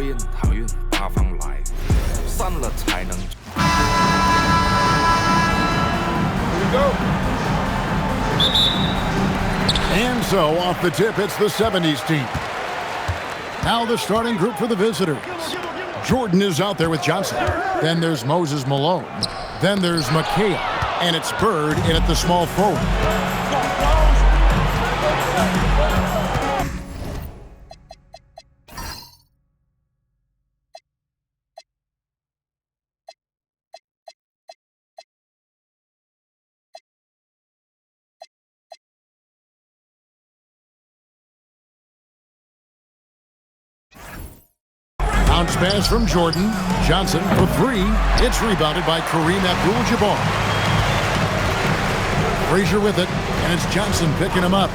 运好运八方来，散了才能。And so, off the tip, it's the 70s team. Now the starting group for the visitors. Jordan is out there with Johnson. Then there's Moses Malone. Then there's McHale. And it's Bird in at the small forward. Bounce pass from Jordan. Johnson for three. It's rebounded by Kareem Abdul-Jabbar. Frazier with it, and it's Johnson picking him up.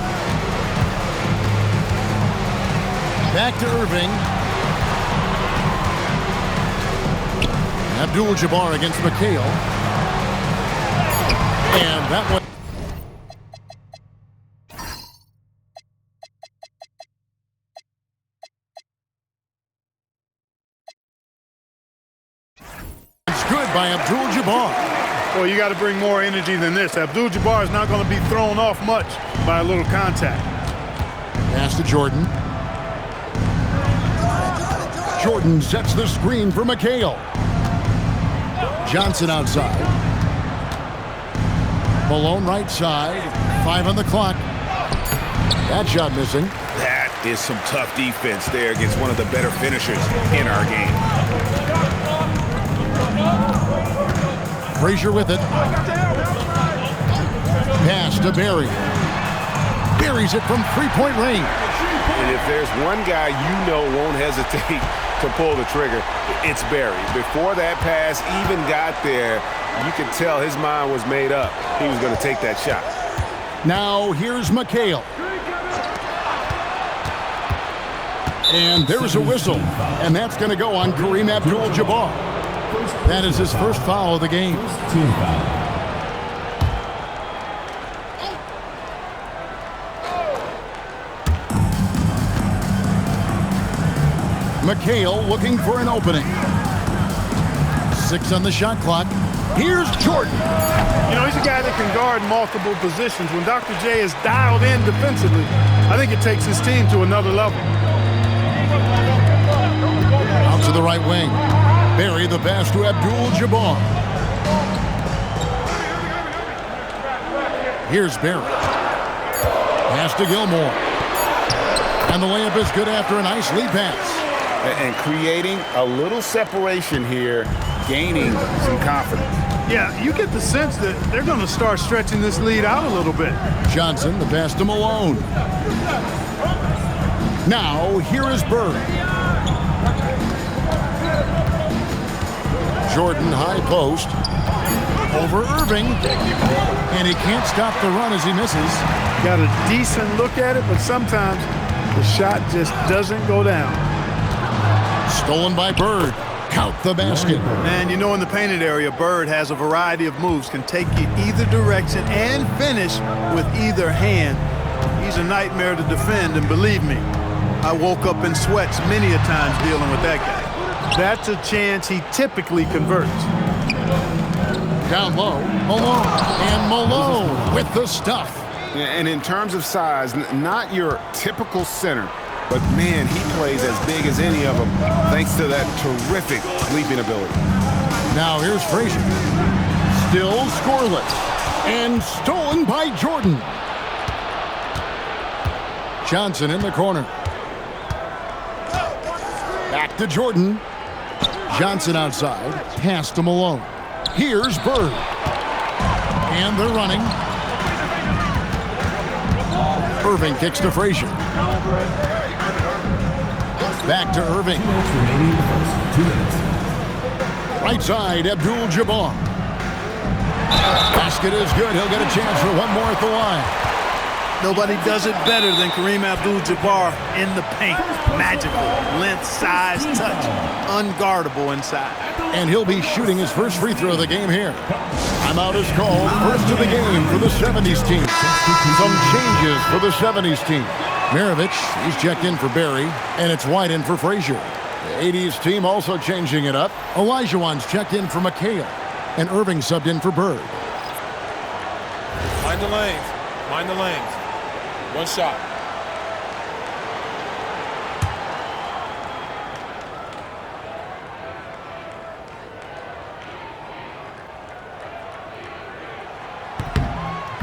Back to Irving. Abdul-Jabbar against McHale. And that one. By Abdul-Jabbar. Well, you got to bring more energy than this. Abdul-Jabbar is not going to be thrown off much by a little contact. Pass to Jordan. Jordan sets the screen for McHale. Johnson outside. Malone right side. 5 on the clock. That shot missing. That is some tough defense there against one of the better finishers in our game. Frazier with it. Pass to Barry. Buries it from three-point range. And if there's one guy you know won't hesitate to pull the trigger, it's Barry. Before that pass even got there, you could tell his mind was made up. He was going to take that shot. Now here's McHale. And there's a whistle. And that's going to go on Kareem Abdul-Jabbar. That is his first foul of the game. McHale looking for an opening. 6 on the shot clock. Here's Jordan. You know, he's a guy that can guard multiple positions. When Dr. J is dialed in defensively, I think it takes his team to another level. Out to the right wing. Barry the pass to Abdul-Jabbar. Here's Barry. Pass to Gilmore. And the layup is good after a nice lead pass. And creating a little separation here, gaining some confidence. Yeah, you get the sense that they're going to start stretching this lead out a little bit. Johnson, the pass to Malone. Now, here is Bird. Jordan high post. Over Irving. And he can't stop the run as he misses. Got a decent look at it, but sometimes the shot just doesn't go down. Stolen by Bird. Count the basket. And you know, in the painted area, Bird has a variety of moves, can take you either direction and finish with either hand. He's a nightmare to defend, and believe me, I woke up in sweats many a times dealing with that guy. That's a chance he typically converts. Down low, Malone. And Malone with the stuff. And in terms of size, not your typical center, but man, he plays as big as any of them thanks to that terrific leaping ability. Now here's Frazier. Still scoreless. And stolen by Jordan. Johnson in the corner. Back to Jordan. Johnson outside. Pass to Malone. Here's Bird. And they're running. Irving kicks to Frazier. Back to Irving. Right side, Abdul-Jabbar. Basket is good. He'll get a chance for one more at the line. Nobody does it better than Kareem Abdul-Jabbar in the paint. Magical. Length, size, touch. Unguardable inside. And he'll be shooting his first free throw of the game here. Timeout is called. First of the game for the 70s team. Some changes for the 70s team. Maravich, he's checked in for Barry, and it's White in for Frazier. The 80s team also changing it up. Olajuwon's checked in for McHale, and Irving subbed in for Bird. Mind the lanes. Mind the lanes. One shot.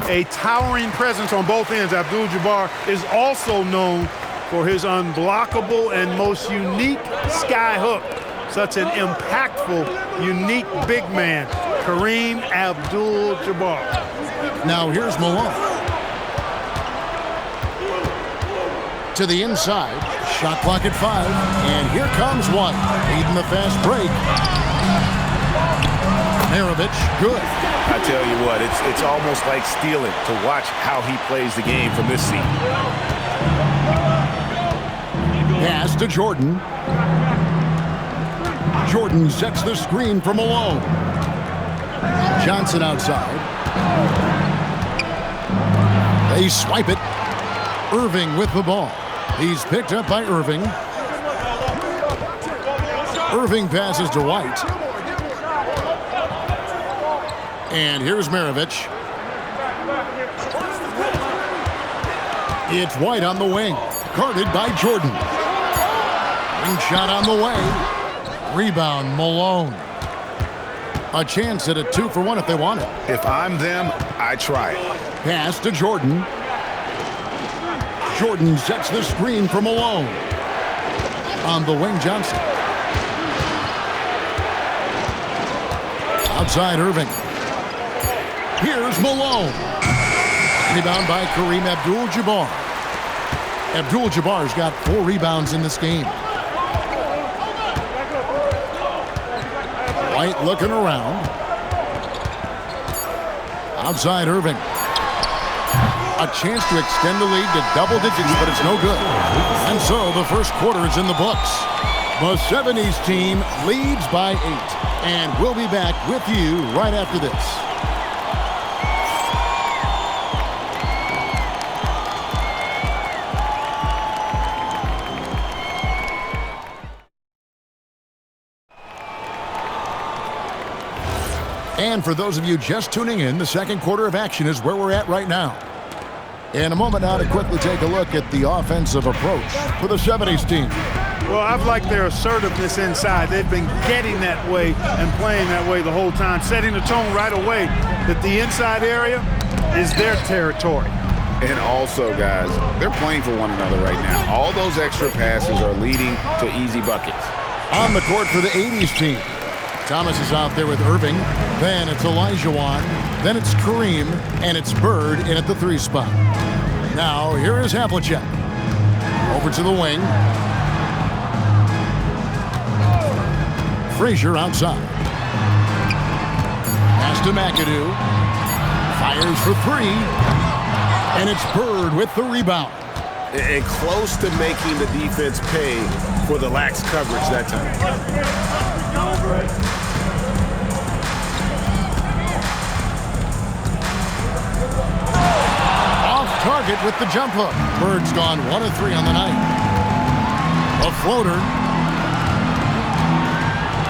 A towering presence on both ends, Abdul-Jabbar is also known for his unblockable and most unique sky hook. Such an impactful, unique big man, Kareem Abdul-Jabbar. Now here's Malone. To the inside, shot clock at 5, and here comes one, leading the fast break. Maravich, good. I tell you what, it's almost like stealing to watch how he plays the game from this seat. Pass to Jordan. Jordan sets the screen for Malone. Johnson outside. They swipe it. Irving with the ball. He's picked up by Irving. Irving passes to White. And here's Maravich. It's White on the wing. Guarded by Jordan. Ring shot on the way. Rebound, Malone. A chance at a 2-for-1 if they want it. If I'm them, I try it. Pass to Jordan. Jordan sets the screen for Malone. On the wing, Johnson. Outside Irving. Here's Malone. Rebound by Kareem Abdul-Jabbar. Abdul-Jabbar's got 4 rebounds in this game. White looking around. Outside Irving. A chance to extend the lead to double digits, but it's no good. And so the first quarter is in the books. The 70s team leads by 8. And we'll be back with you right after this. And for those of you just tuning in, the second quarter of action is where we're at right now. In a moment now to quickly take a look at the offensive approach for the 70s team. Well, I've liked their assertiveness inside. They've been getting that way and playing that way the whole time, setting the tone right away that the inside area is their territory. And also, guys, they're playing for one another right now. All those extra passes are leading to easy buckets. On the court for the 80s team. Thomas is out there with Irving. Then it's Olajuwon. Then it's Kareem. And it's Bird in at the 3 spot. Now, here is Havlicek. Over to the wing. Frazier outside. Pass to McAdoo. Fires for 3. And it's Bird with the rebound. And close to making the defense pay for the lax coverage that time. Off target with the jump hook. Bird's gone 1 of 3 on the night. A floater.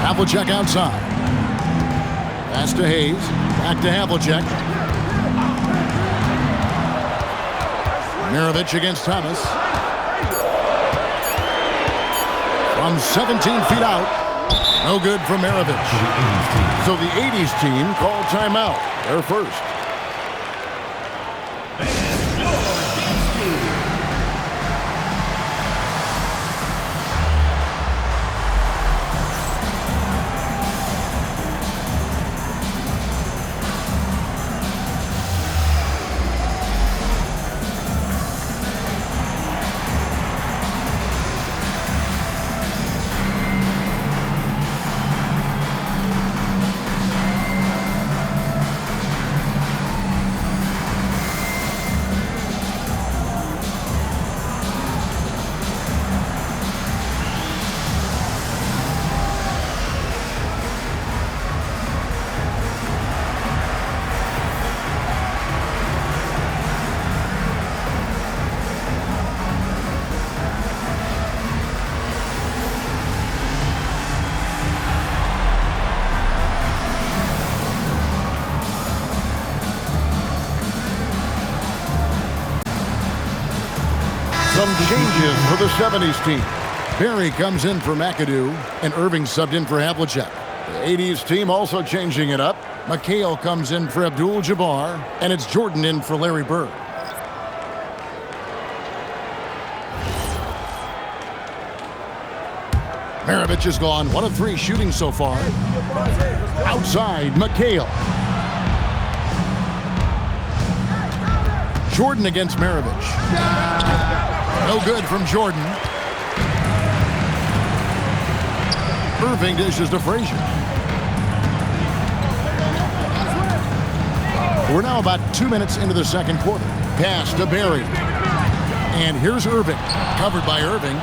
Havlicek outside. Pass to Hayes. Back to Havlicek. Maravich against Thomas. From 17 feet out. No good for Maravich. So the 80s team called timeout. They're first. Changes for the 70s team. Barry comes in for McAdoo, and Irving subbed in for Havlicek. The 80s team also changing it up. McHale comes in for Abdul-Jabbar, and it's Jordan in for Larry Bird. Maravich has gone 1 of 3 shooting so far. Outside, McHale. Jordan against Maravich. No good from Jordan. Irving dishes to Frazier. We're now about 2 minutes into the second quarter. Pass to Barry. And here's Irving. Covered by Irving.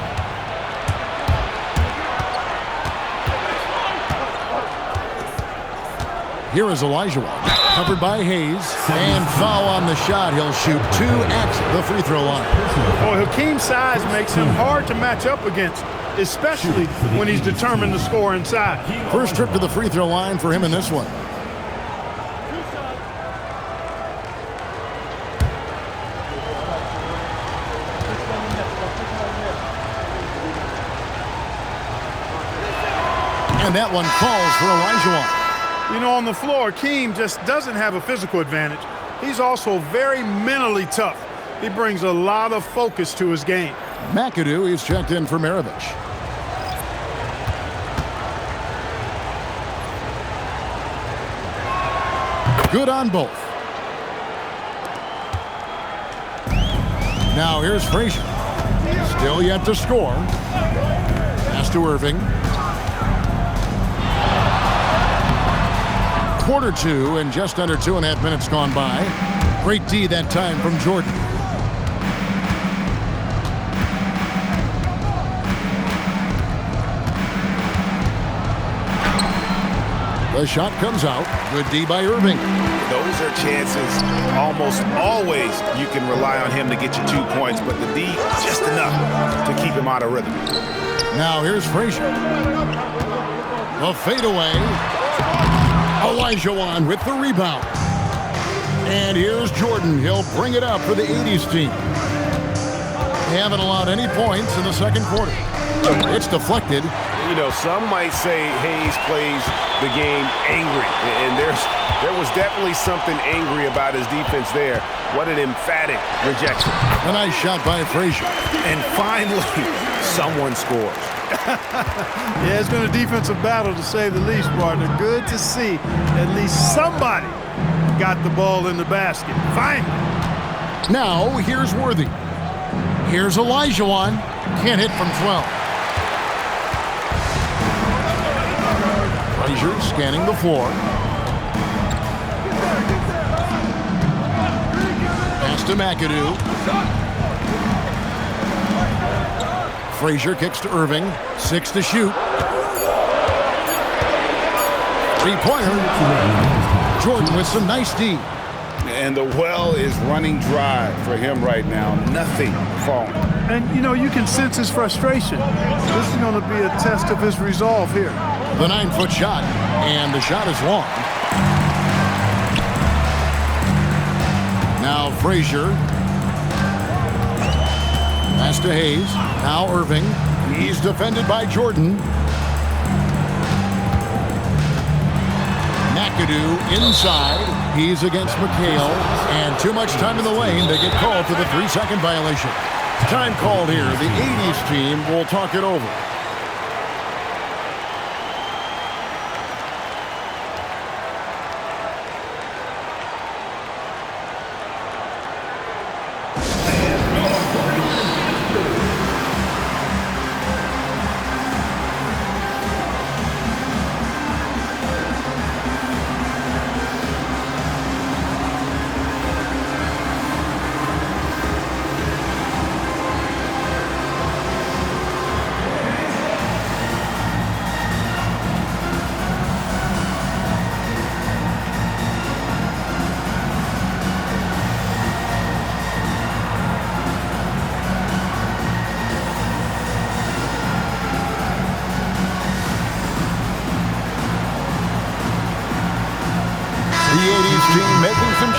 Here is Olajuwon. Covered by Hayes. And foul on the shot. He'll shoot 2 at the free throw line. Well, Hakeem's size makes him hard to match up against, especially when he's determined to score inside. First trip to the free throw line for him in this one. And that one falls for Olajuwon. You know, on the floor, Hakeem just doesn't have a physical advantage. He's also very mentally tough. He brings a lot of focus to his game. McAdoo is checked in for Maravich. Good on both. Now here's Frazier. Still yet to score. Pass to Irving. Quarter 2 and just under 2.5 minutes gone by. Great D that time from Jordan. The shot comes out. Good D by Irving. Those are chances almost always you can rely on him to get you 2 points, but the D just enough to keep him out of rhythm. Now here's Frazier. The fadeaway. Olajuwon with the rebound. And here's Jordan. He'll bring it up for the 80s team. They haven't allowed any points in the second quarter. It's deflected. You know, some might say Hayes plays the game angry, and there was definitely something angry about his defense there. What an emphatic rejection. A nice shot by Frazier. And finally, someone scores. Yeah, it's been a defensive battle to say the least, partner. Good to see at least somebody got the ball in the basket. Finally. Now here's Worthy. Here's Olajuwon. Can't hit from 12. Frazier scanning the floor. Pass to McAdoo. Frazier kicks to Irving. 6 to shoot. Three-pointer. Jordan with some nice D. And the well is running dry for him right now. Nothing falling. And, you know, you can sense his frustration. This is going to be a test of his resolve here. The 9-foot shot, and the shot is long. Now Frazier. Pass to Hayes. Now Irving. He's defended by Jordan. McAdoo inside. He's against McHale. And too much time in the lane. They get called for the 3-second violation. Time called here. The 80s team will talk it over.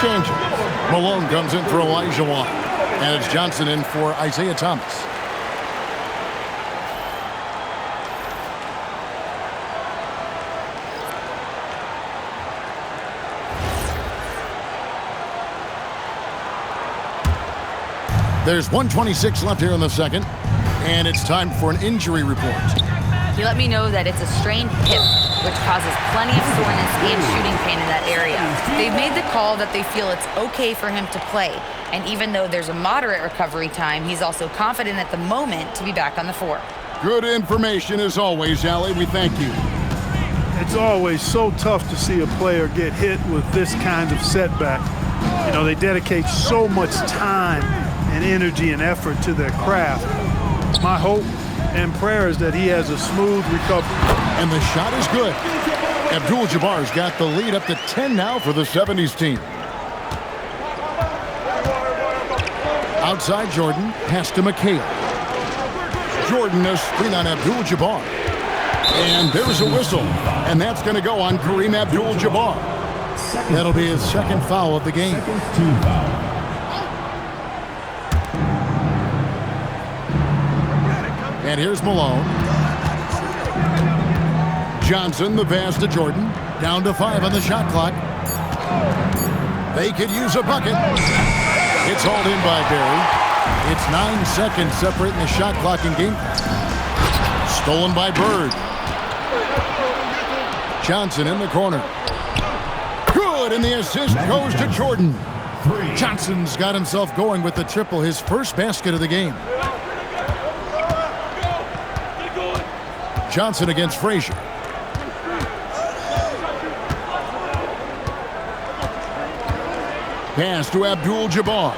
Changes. Malone comes in for Olajuwon. And it's Johnson in for Isaiah Thomas. There's 1:26 left here in the second, and it's time for an injury report. He let me know that it's a strained hip, which causes plenty of soreness and shooting pain in that area. They've made the call that they feel it's okay for him to play. And even though there's a moderate recovery time, he's also confident at the moment to be back on the floor. Good information as always, Allie. We thank you. It's always so tough to see a player get hit with this kind of setback. You know, they dedicate so much time and energy and effort to their craft. My hope and prayer is that he has a smooth recovery. And the shot is good. Abdul-Jabbar's got the lead up to 10 now for the 70s team. Outside Jordan, pass to McHale. Jordan, a screen on Abdul-Jabbar. And there's a whistle. And that's going to go on Kareem Abdul-Jabbar. That'll be his second foul of the game. And here's Malone. Johnson, the pass to Jordan. Down to 5 on the shot clock. They could use a bucket. It's hauled in by Barry. It's 9 seconds separating the shot clock and game. Stolen by Bird. Johnson in the corner. Good, and the assist goes to Jordan. Johnson's got himself going with the triple, his first basket of the game. Johnson against Frazier. Pass to Abdul-Jabbar.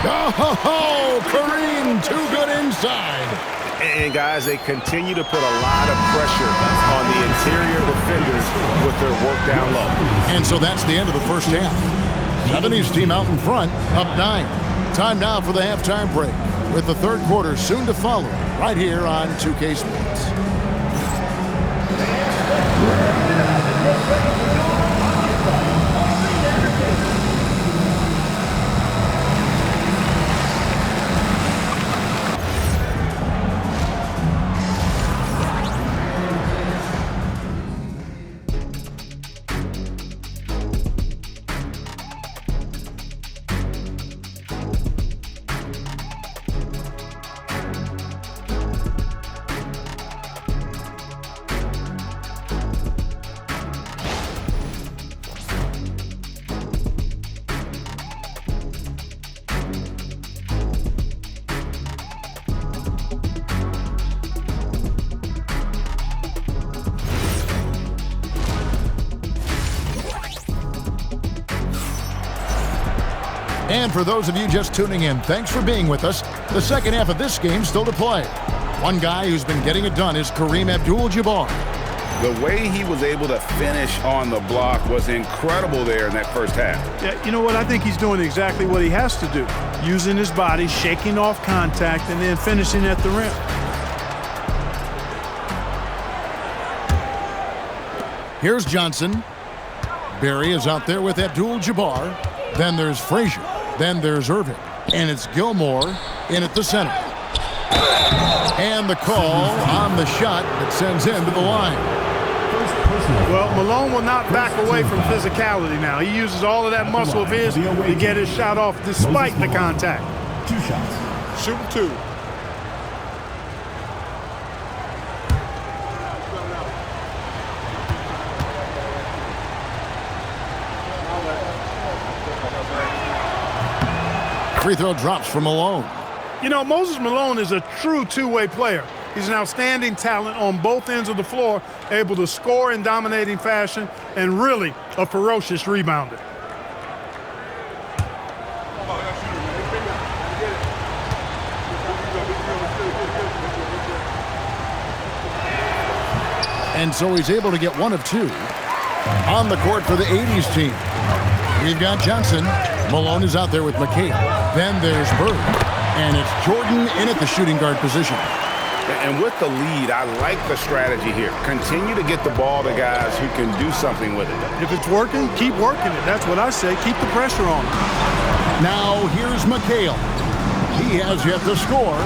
Oh, Kareem, too good inside. And guys, they continue to put a lot of pressure on the interior defenders with their work down low. And so that's the end of the first half. 70s team out in front, up 9. Time now for the halftime break, with the third quarter soon to follow, right here on 2K Sports. And for those of you just tuning in, thanks for being with us. The second half of this game still to play. One guy who's been getting it done is Kareem Abdul-Jabbar. The way he was able to finish on the block was incredible there in that first half. Yeah, you know what? I think he's doing exactly what he has to do. Using his body, shaking off contact, and then finishing at the rim. Here's Johnson. Barry is out there with Abdul-Jabbar. Then there's Frazier. Then there's Irving. And it's Gilmore in at the center. And the call on the shot that sends him to the line. Well, Malone will not back away from physicality now. He uses all of that muscle of his to get his shot off despite the contact. 2 shots. Shooting 2. Free throw drops for Malone. You know, Moses Malone is a true two-way player. He's an outstanding talent on both ends of the floor, able to score in dominating fashion, and really a ferocious rebounder. And so he's able to get 1 of 2 on the court for the 80s team. We've got Johnson. Malone is out there with McHale. Then there's Bird. And it's Jordan in at the shooting guard position. And with the lead, I like the strategy here. Continue to get the ball to guys who can do something with it. If it's working, keep working it. That's what I say. Keep the pressure on. Now here's McHale. He has yet to score.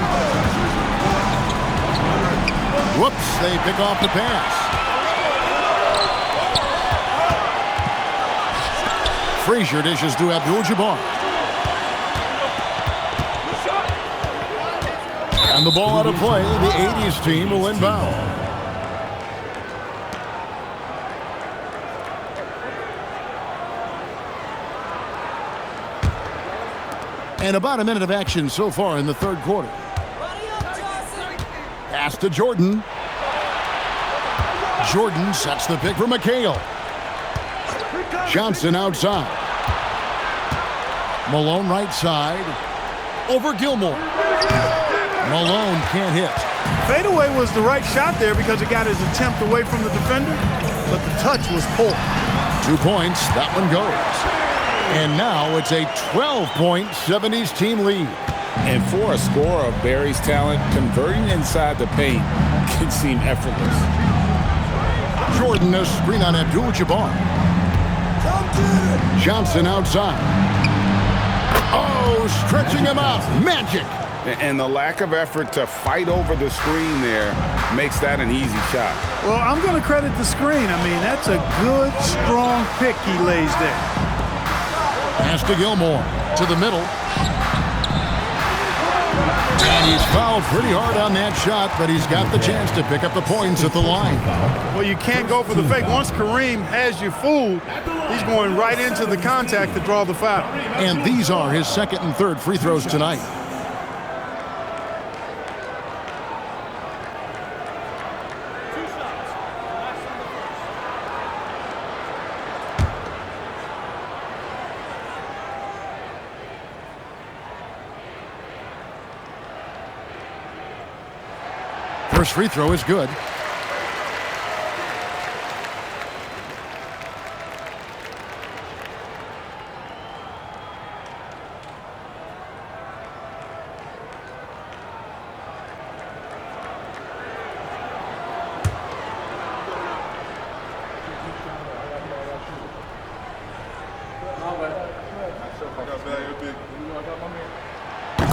Whoops, they pick off the pass. Frazier dishes to Abdul-Jabbar. And the ball out of play. The 80s team will inbound. And about a minute of action so far in the third quarter. Pass to Jordan. Jordan sets the pick for McHale. Johnson outside. Malone right side. Over Gilmore. Malone can't hit. Fadeaway was the right shot there because it got his attempt away from the defender, but the touch was poor. 2 points. That one goes. And now it's a 12-point 70s team lead. And for a scorer of Barry's talent, converting inside the paint can seem effortless. Jordan a screen on Abdul-Jabbar. Johnson outside. Oh, stretching him out. Magic. And the lack of effort to fight over the screen there makes that an easy shot. Well, I'm going to credit the screen. I mean, that's a good, strong pick he lays there. Pass to Gilmore. To the middle. And he's fouled pretty hard on that shot, but he's got the chance to pick up the points at the line. Well, you can't go for the fake. Once Kareem has you fooled, he's going right into the contact to draw the foul. And these are his second and third free throws tonight. First free throw is good.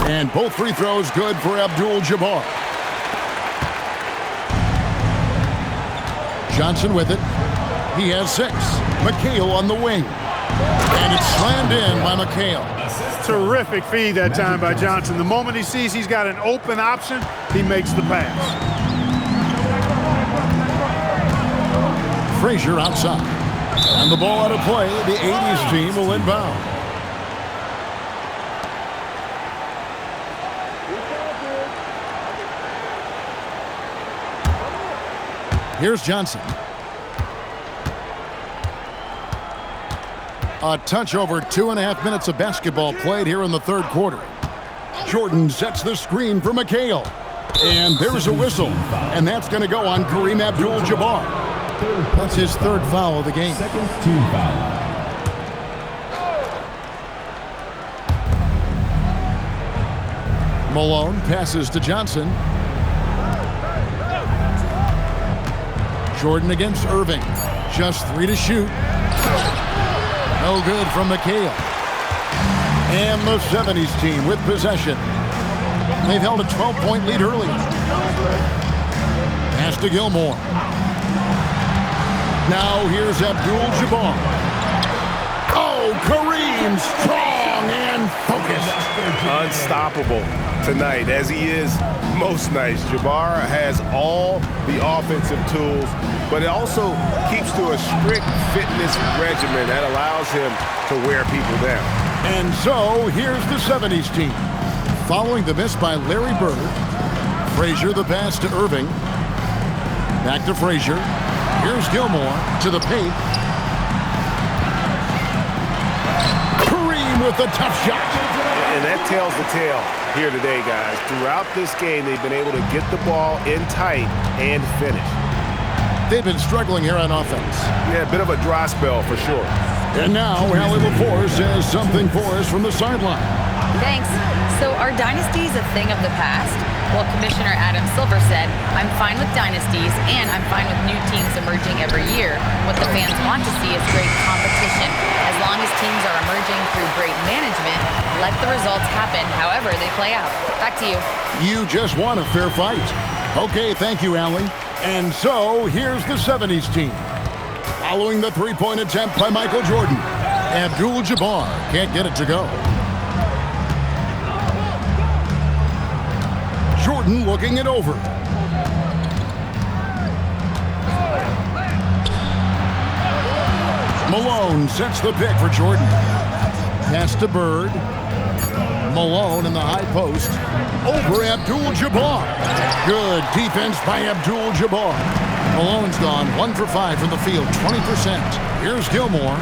And both free throws good for Abdul-Jabbar. Johnson with it. He has 6. McHale on the wing. And it's slammed in by McHale. Terrific feed that time by Johnson. The moment he sees he's got an open option, he makes the pass. Frazier outside. And the ball out of play. The 80s team will inbound. Here's Johnson. A touch over 2.5 minutes of basketball played here in the third quarter. Jordan sets the screen for McHale. And there's a whistle. And that's going to go on Kareem Abdul-Jabbar. That's his third foul of the game. Malone passes to Johnson. Jordan against Irving. Just 3 to shoot. No good from McHale. And the 70s team with possession. They've held a 12-point lead early. Pass to Gilmore. Now here's Abdul-Jabbar. Oh, Kareem, strong and focused. Unstoppable tonight, as he is most nights. Jabbar has all the offensive tools, but it also keeps to a strict fitness regimen that allows him to wear people down. And so here's the 70s team. Following the miss by Larry Bird, Frazier the pass to Irving. Back to Frazier. Here's Gilmore to the paint. Kareem with a tough shot. And that tells the tale here today, guys. Throughout this game, they've been able to get the ball in tight and finish. They've been struggling here on offense. Yeah, a bit of a dry spell for sure. And now, Allie LaForce has something for us from the sideline. Thanks. So are dynasties a thing of the past? Well, Commissioner Adam Silver said, I'm fine with dynasties and I'm fine with new teams emerging every year. What the fans want to see is great competition. As long as teams are emerging through great management, let the results happen however they play out. Back to you. You just want a fair fight. Okay, thank you, Allie. And so, here's the 70s team. Following the three-point attempt by Michael Jordan, Abdul-Jabbar can't get it to go. Jordan Jordan looking it over. Malone sets the pick for Jordan. Pass to Bird. Malone in the high post. Over Abdul-Jabbar. Good defense by Abdul-Jabbar. Malone's gone 1 for 5 from the field, 20%. Here's Gilmore.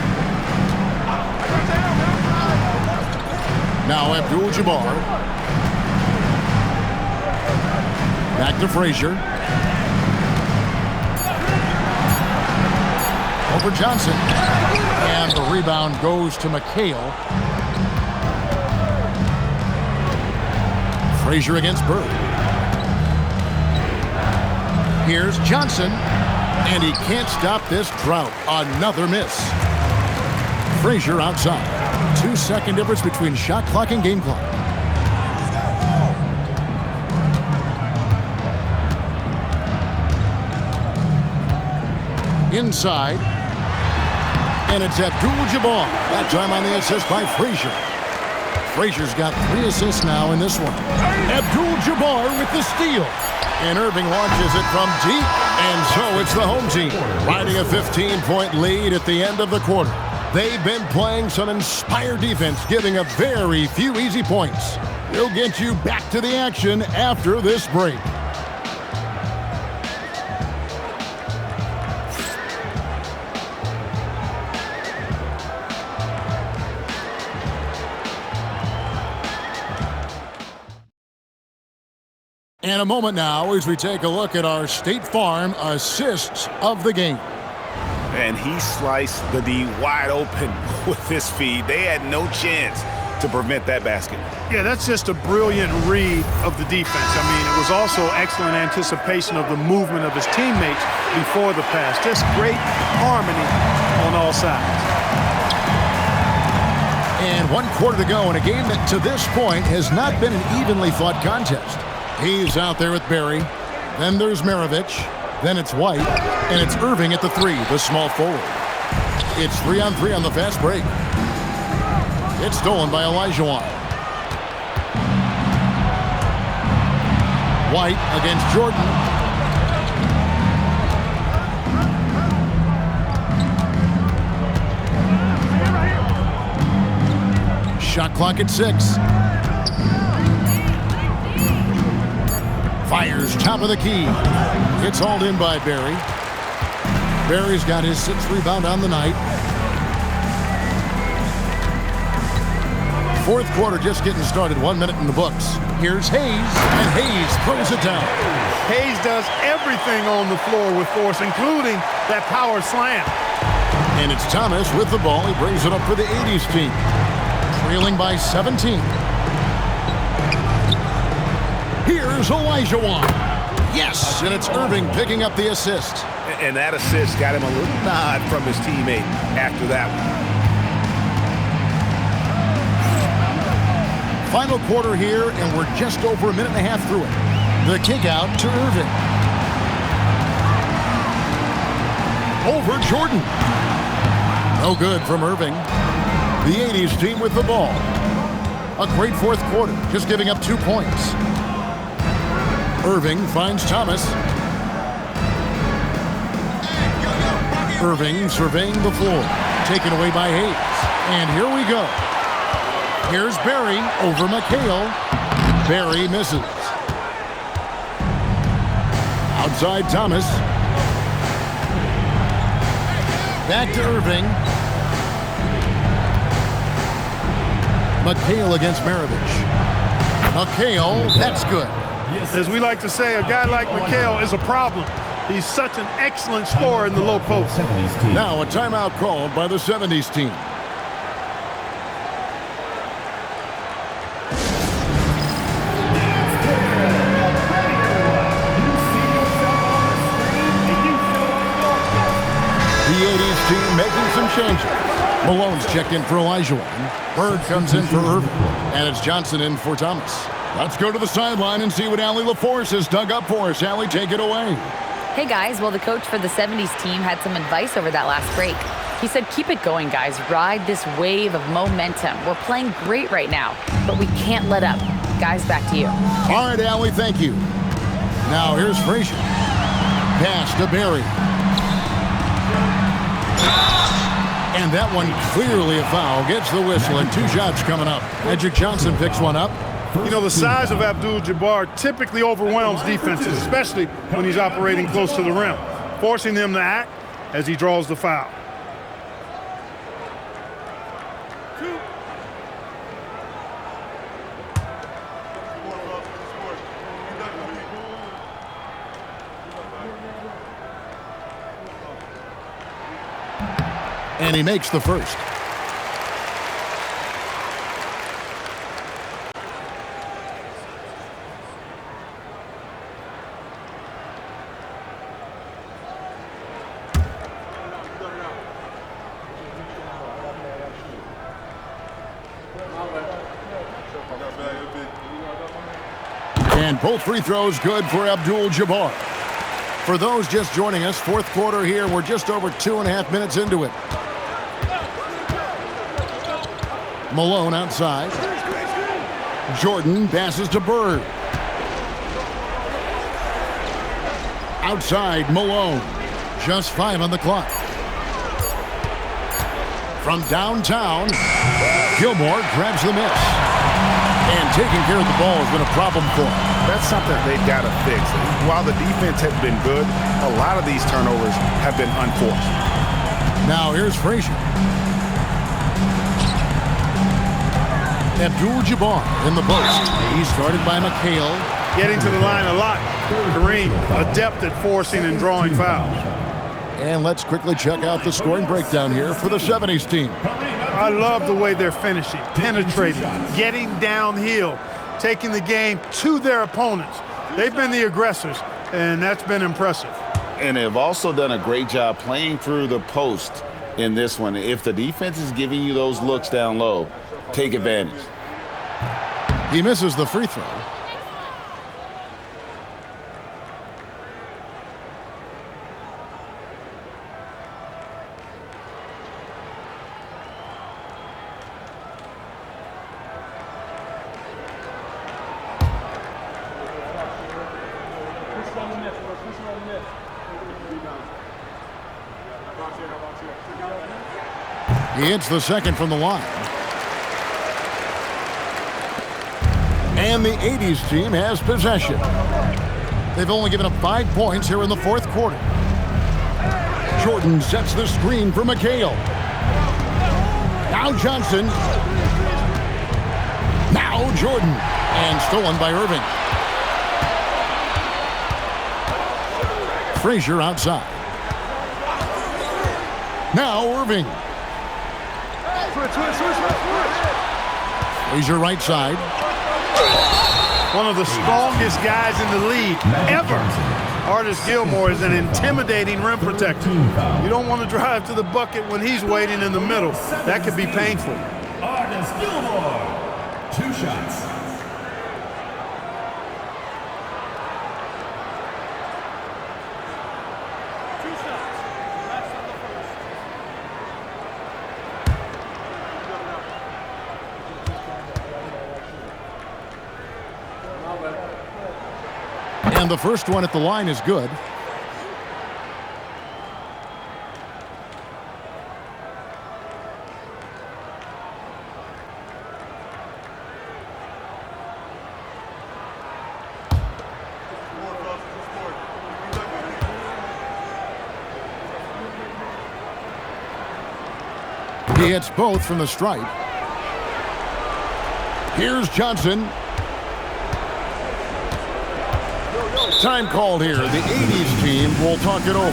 Now Abdul-Jabbar. Back to Frazier. Over Johnson. And the rebound goes to McHale. Frazier against Bird. Here's Johnson. And he can't stop this drought. Another miss. Frazier outside. 2-second difference between shot clock and game clock. Inside. And it's Abdul-Jabbar. That time on the assist by Frazier. Frazier's got 3 assists now in this one. Abdul-Jabbar with the steal. And Irving launches it from deep. And so it's the home team riding a 15-point lead at the end of the quarter. They've been playing some inspired defense, giving up very few easy points. We'll get you back to the action after this break. And a moment now as we take a look at our State Farm assists of the game. And he sliced the D wide open with this feed. They had no chance to prevent that basket. Yeah, that's just a brilliant read of the defense. I mean, it was also excellent anticipation of the movement of his teammates before the pass. Just great harmony on all sides. And 1 quarter to go in a game that to this point has not been an evenly fought contest. He's out there with Barry. Then there's Maravich. Then it's White. And it's Irving at the 3, the small forward. It's 3-on-3 on the fast break. It's stolen by Olajuwon. White against Jordan. Shot clock at 6. Fires top of the key. It's hauled in by Barry. Barry's got his 6th rebound on the night. 4th quarter just getting started. 1 minute in the books. Here's Hayes, and Hayes throws it down. Hayes does everything on the floor with force, including that power slam. And it's Thomas with the ball. He brings it up for the 80s team. Trailing by 17. Here's Olajuwon. Yes, and it's Irving picking up the assist. And that assist got him a little nod from his teammate after that one. Final quarter here, and we're just over a minute and a half through it. The kick out to Irving. Over Jordan. No good from Irving. The 80s team with the ball. A great 4th quarter, just giving up 2 points. Irving finds Thomas. Irving surveying the floor. Taken away by Hayes. And here we go. Here's Barry over McHale. Barry misses. Outside Thomas. Back to Irving. McHale against Maravich. McHale, that's good. As we like to say, a guy like McHale is a problem. He's such an excellent scorer in the low post. Now a timeout called by the 70s team. The 80s team making some changes. Malone's checked in for Olajuwon. Bird comes in for Irving. And it's Johnson in for Thomas. Let's go to the sideline and see what Allie LaForce has dug up for us. Allie, take it away. Hey guys, well the coach for the 70s team had some advice over that last break. He said, keep it going guys, ride this wave of momentum. We're playing great right now, but we can't let up. Guys, back to you. All right, Allie, thank you. Now here's Frazier. Pass to Barry. And that one clearly a foul. Gets the whistle, and 2 shots coming up. Magic Johnson picks one up. You know, the size of Abdul-Jabbar typically overwhelms defenses, especially when he's operating close to the rim, forcing them to act as he draws the foul. And he makes the first. And both free throws good for Abdul-Jabbar. For those just joining us, fourth quarter here. We're just over 2.5 minutes into it. Malone outside. Jordan passes to Bird. Outside, Malone. Just 5 on the clock. From downtown, Gilmore grabs the miss. And taking care of the ball has been a problem for him. That's something they've got to fix. While the defense has been good, a lot of these turnovers have been unforced. Now here's Frazier. Abdul-Jabbar in the post. He's guarded by McHale. Getting to the line a lot. Kareem, adept at forcing and drawing fouls. And let's quickly check out the scoring breakdown here for the 70s team. I love the way they're finishing, penetrating, getting downhill, taking the game to their opponents. They've been the aggressors, and that's been impressive. And they've also done a great job playing through the post in this one. If the defense is giving you those looks down low, take advantage. He misses the free throw. He hits the second from the line. And the 80s team has possession. They've only given up 5 points here in the fourth quarter. Jordan sets the screen for McHale. Now Johnson. Now Jordan. And stolen by Irving. Frazier outside. Now Irving. Frazier right side. One of the strongest guys in the league ever. Artis Gilmore is an intimidating rim protector. You don't want to drive to the bucket when he's waiting in the middle. That could be painful. Artis Gilmore, 2 shots. And the first one at the line is good. He hits both from the stripe. Here's Johnson. Time called here. The 80s team will talk it over.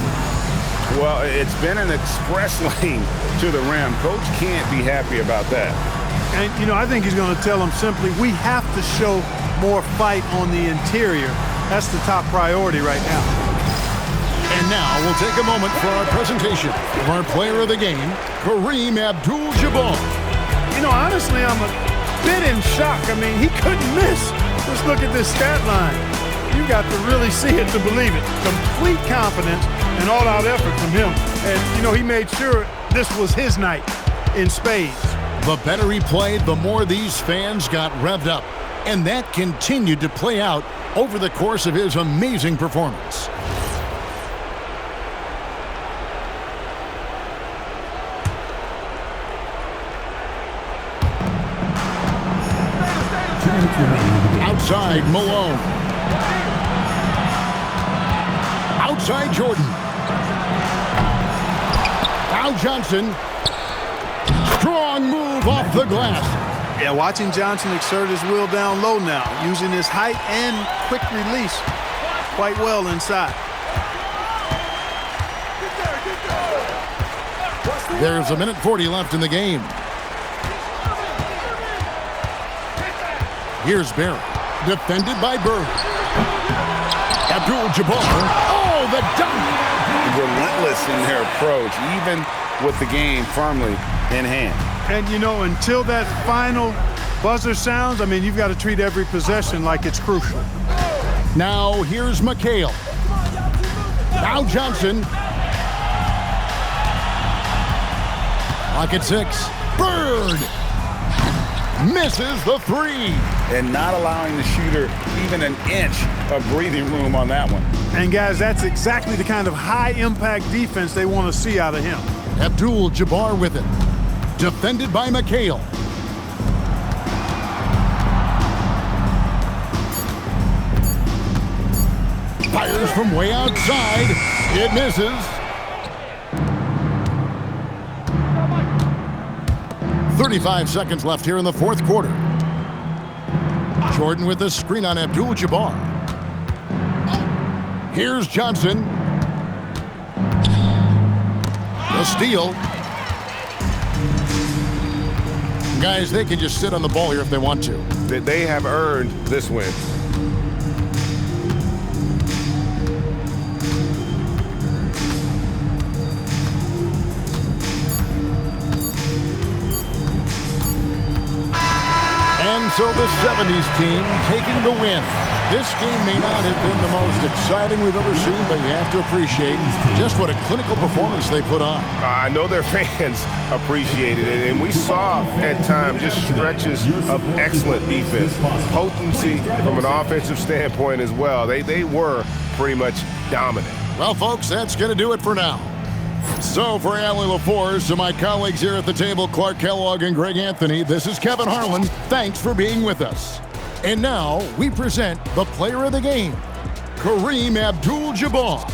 Well, it's been an express lane to the rim. Coach can't be happy about that. And, you know, I think he's going to tell them simply, we have to show more fight on the interior. That's the top priority right now. And now we'll take a moment for our presentation of our player of the game, Kareem Abdul-Jabbar. You know, honestly, I'm a bit in shock. I mean, he couldn't miss. Just look at this stat line. You got to really see it to believe it. Complete confidence and all-out effort from him. And, you know, he made sure this was his night in spades. The better he played, the more these fans got revved up. And that continued to play out over the course of his amazing performance. Outside, Malone. Outside, Jordan. Now Johnson. Strong move off the glass. Yeah, watching Johnson exert his will down low now, using his height and quick release quite well inside. There's a minute 40 left in the game. Here's Barry, defended by Bird. Abdul-Jabbar. Oh, the dunk! Relentless in their approach, even with the game firmly in hand. And, you know, until that final buzzer sounds, I mean, you've got to treat every possession like it's crucial. Now, here's McHale. Now Johnson. Clock at 6. Bird misses the three. And not allowing the shooter even an inch of breathing room on that one. And, guys, that's exactly the kind of high-impact defense they want to see out of him. Abdul-Jabbar with it. Defended by McHale. Fires from way outside. It misses. 35 seconds left here in the fourth quarter. Jordan with the screen on Abdul-Jabbar. Here's Johnson. The steal. Guys, they can just sit on the ball here if they want to. They have earned this win. And so the 70s team taking the win. This game may not have been the most exciting we've ever seen, but you have to appreciate just what a clinical performance they put on. I know their fans appreciated it, and we saw at times just stretches of excellent defense, potency from an offensive standpoint as well. They were pretty much dominant. Well, folks, that's going to do it for now. So for Allie LaForce, to my colleagues here at the table, Clark Kellogg and Greg Anthony, this is Kevin Harlan. Thanks for being with us. And now we present the player of the game, Kareem Abdul-Jabbar.